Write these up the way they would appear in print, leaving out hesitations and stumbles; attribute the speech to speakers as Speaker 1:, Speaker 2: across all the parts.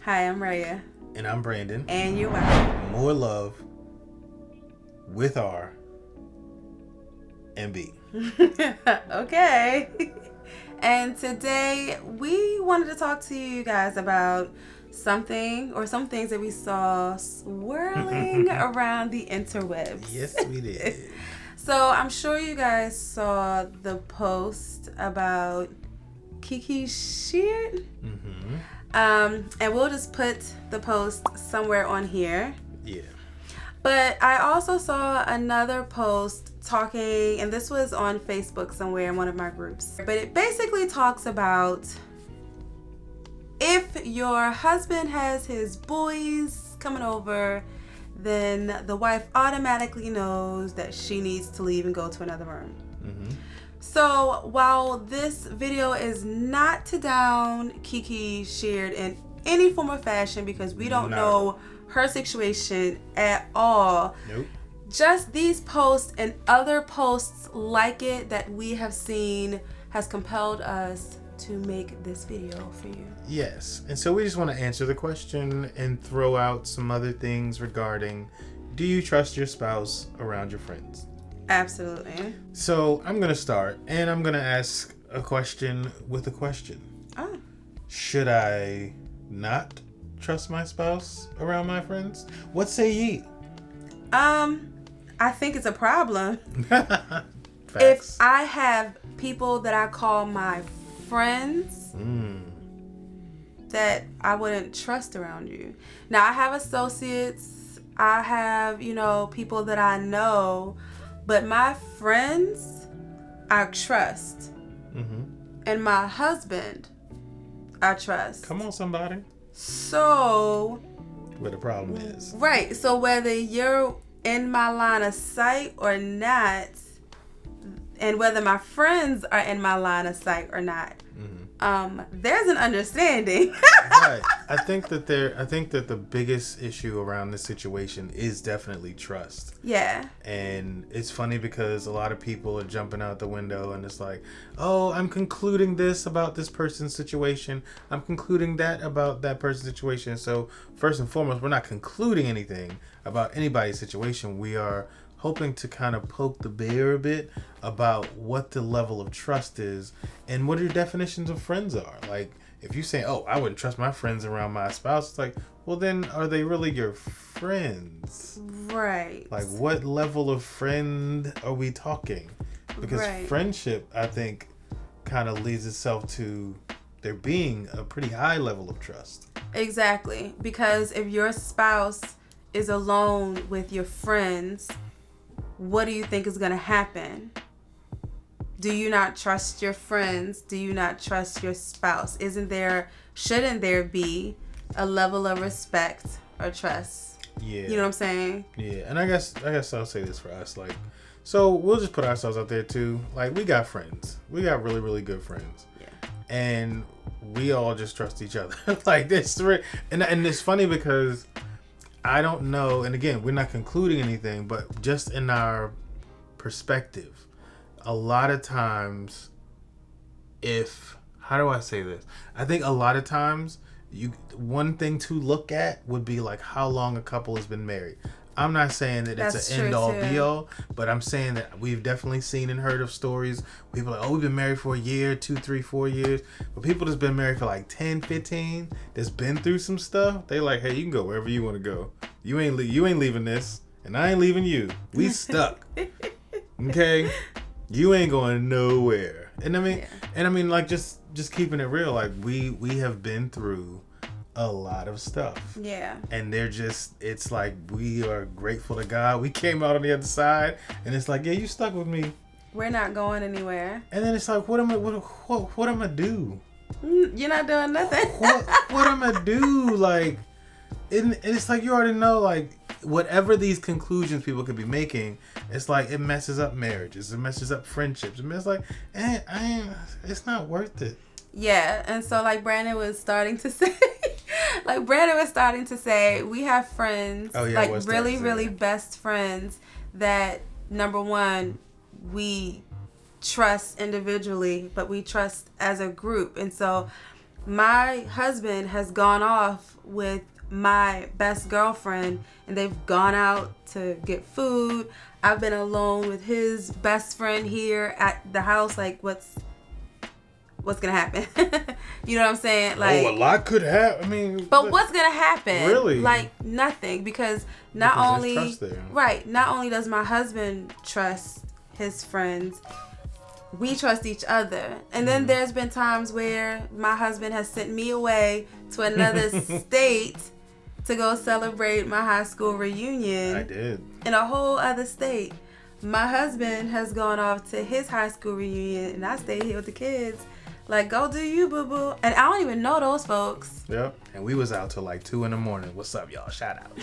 Speaker 1: Hi, I'm Raya.
Speaker 2: And I'm Brandon.
Speaker 1: And you are.
Speaker 2: More love with R and B.
Speaker 1: Okay. And today we wanted to talk to you guys about something or some things that we saw swirling around the interwebs.
Speaker 2: Yes, we did.
Speaker 1: So I'm sure you guys saw the post about Kiki Sheard.
Speaker 2: Mm-hmm.
Speaker 1: And we'll just put the post somewhere on here.
Speaker 2: Yeah.
Speaker 1: But I also saw another post talking, and this was on Facebook somewhere in one of my groups. But it basically talks about if your husband has his boys coming over, then the wife automatically knows that she needs to leave and go to another room.
Speaker 2: Mm-hmm.
Speaker 1: So while this video is not to down Kiki Sheard in any form or fashion, because we don't know her situation at all.
Speaker 2: Nope.
Speaker 1: Just these posts and other posts like it that we have seen has compelled us to make this video for you.
Speaker 2: Yes. And so we just want to answer the question and throw out some other things regarding, do you trust your spouse around your friends?
Speaker 1: Absolutely.
Speaker 2: So I'm going to start, and I'm going to ask a question with a question.
Speaker 1: Oh.
Speaker 2: Should I not trust my spouse around my friends? What say ye?
Speaker 1: I think it's a problem.
Speaker 2: Facts.
Speaker 1: If I have people that I call my friends that I wouldn't trust around you. Now I have associates, I have, people that I know, but my friends I trust.
Speaker 2: Mm-hmm.
Speaker 1: And my husband I trust.
Speaker 2: Come on, somebody.
Speaker 1: So
Speaker 2: Where the problem is.
Speaker 1: Right. So whether you're in my line of sight or not, and whether my friends are in my line of sight or not, there's an understanding.
Speaker 2: Right. I think that the biggest issue around this situation is definitely trust.
Speaker 1: Yeah.
Speaker 2: And it's funny because a lot of people are jumping out the window and it's like, oh, I'm concluding this about this person's situation. I'm concluding that about that person's situation. So first and foremost, we're not concluding anything about anybody's situation. We are hoping to kind of poke the bear a bit about what the level of trust is and what your definitions of friends are. Like, if you say, oh, I wouldn't trust my friends around my spouse, it's like, well, then are they really your friends?
Speaker 1: Right.
Speaker 2: Like, what level of friend are we talking? Because friendship, I think, kind of leads itself to there being a pretty high level of trust.
Speaker 1: Exactly. Because if your spouse is alone with your friends, what do you think is going to happen? Do you not trust your friends? Do you not trust your spouse? Shouldn't there be a level of respect or trust?
Speaker 2: Yeah.
Speaker 1: You know what I'm saying?
Speaker 2: Yeah. And I guess I'll say this for us. Like, so we'll just put ourselves out there too. Like, we got friends. We got really, really good friends.
Speaker 1: Yeah.
Speaker 2: And we all just trust each other. Like, this. And it's funny because I don't know, and again, we're not concluding anything, but just in our perspective, a lot of times, how do I say this? I think a lot of times, one thing to look at would be like how long a couple has been married. I'm not saying that it's an end-all, be-all, but I'm saying that we've definitely seen and heard of stories. People are like, oh, we've been married for a year, 2, 3, 4 years. But people that's been married for like 10, 15, that's been through some stuff, they like, hey, you can go wherever you want to go. You ain't leaving this, and I ain't leaving you. We stuck. Okay? You ain't going nowhere. And I mean, like, just keeping it real, like, we have been through a lot of stuff.
Speaker 1: Yeah.
Speaker 2: And it's like, we are grateful to God. We came out on the other side, and it's like, yeah, you stuck with me.
Speaker 1: We're not going anywhere.
Speaker 2: And then it's like, what am I do?
Speaker 1: You're not doing nothing.
Speaker 2: what am I do? Like, and it's like, you already know, like, whatever these conclusions people could be making, it's like, it messes up marriages. It messes up friendships. It's like, it's not worth it.
Speaker 1: Yeah. And so like Brandon was starting to say, we have friends, really, really best friends that, number one, we trust individually, but we trust as a group. And so my husband has gone off with my best girlfriend and they've gone out to get food. I've been alone with his best friend here at the house. Like, what's gonna happen? You know what I'm saying? Like,
Speaker 2: a lot could happen. I mean,
Speaker 1: but what's gonna happen?
Speaker 2: Really?
Speaker 1: Like, nothing, because not only does my husband trust his friends, we trust each other. And then there's been times where my husband has sent me away to another state to go celebrate my high school reunion.
Speaker 2: I did.
Speaker 1: In a whole other state. My husband has gone off to his high school reunion and I stayed here with the kids. Like, go do you, boo-boo. And I don't even know those folks.
Speaker 2: Yep. And we was out till like 2 a.m. What's up, y'all? Shout out.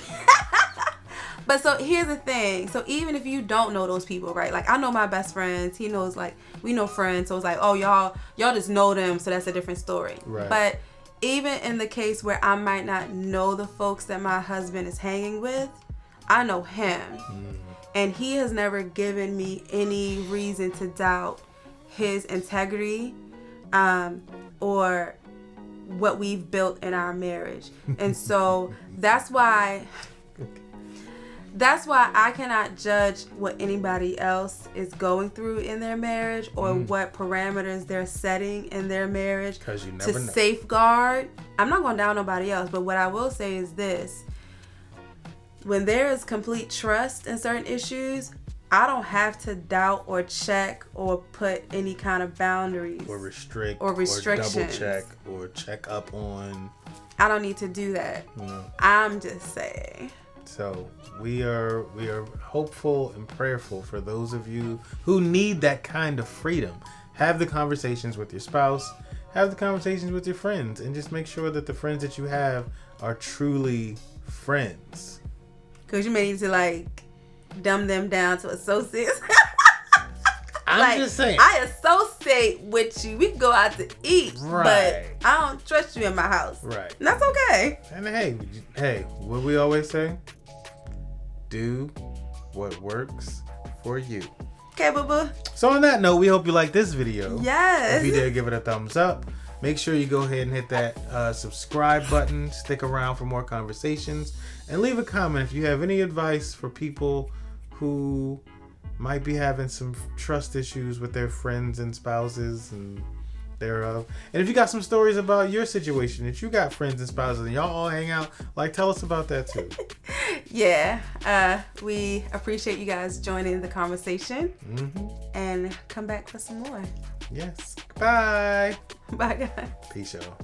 Speaker 1: But so here's the thing. So even if you don't know those people, right? Like, I know my best friends. He knows, like, we know friends. So it's like, oh, y'all just know them. So that's a different story.
Speaker 2: Right.
Speaker 1: But even in the case where I might not know the folks that my husband is hanging with, I know him. And he has never given me any reason to doubt his integrity or what we've built in our marriage. And so that's why I cannot judge what anybody else is going through in their marriage or what parameters they're setting in their marriage to safeguard. I'm not going down nobody else, but what I will say is this. When there is complete trust in certain issues, I don't have to doubt or check or put any kind of boundaries.
Speaker 2: Or restrict.
Speaker 1: Or restrictions.
Speaker 2: Or double check. Or check up on.
Speaker 1: I don't need to do that. I'm just saying.
Speaker 2: So we are hopeful and prayerful for those of you who need that kind of freedom. Have the conversations with your spouse. Have the conversations with your friends. And just make sure that the friends that you have are truly friends.
Speaker 1: Because you may need to, like, dumb them down to associates.
Speaker 2: I'm just saying.
Speaker 1: I associate with you. We can go out to eat.
Speaker 2: Right.
Speaker 1: But I don't trust you in my house.
Speaker 2: Right.
Speaker 1: And that's okay.
Speaker 2: And hey, what we always say? Do what works for you.
Speaker 1: Okay, boo-boo.
Speaker 2: So on that note, we hope you like this video.
Speaker 1: Yes.
Speaker 2: If you did, give it a thumbs up. Make sure you go ahead and hit that subscribe button. Stick around for more conversations. And leave a comment if you have any advice for people who might be having some trust issues with their friends and spouses and thereof. And if you got some stories about your situation, that you got friends and spouses and y'all all hang out, like, tell us about that too.
Speaker 1: Yeah. We appreciate you guys joining the conversation. And come back for some more.
Speaker 2: Yes. Bye.
Speaker 1: Bye, guys.
Speaker 2: Peace, y'all.